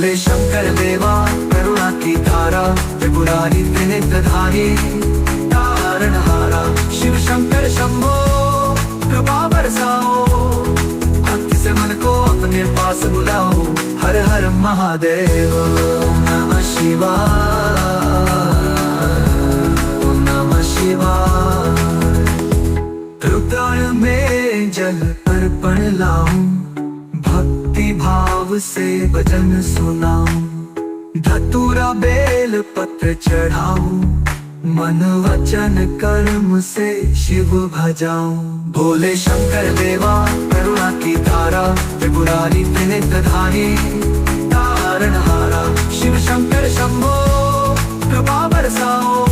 भोले शंकर देवा करुणा की धारा, त्रिपुरारी त्रिनेत्रधारी तारणहारा। शिव शंकर शंभो कृपा बरसाओ, भक्ति से मन को अपने पास बुलाओ। हर हर महादेव। ओम नमः शिवाय, ओम नमः शिवाय। रुद्र में जल अर्पण लाऊं, भक्ति भाव से भजन सुनाऊं। धतूरा बेल पत्र चढ़ाऊं, मन वचन कर्म से शिव भजाऊं। भोले शंकर देवा करुणा की धारा, त्रिपुरारी त्रिनेत्रधारी तारणहारा। शिव शंकर शंभो कृपा बरसाओ,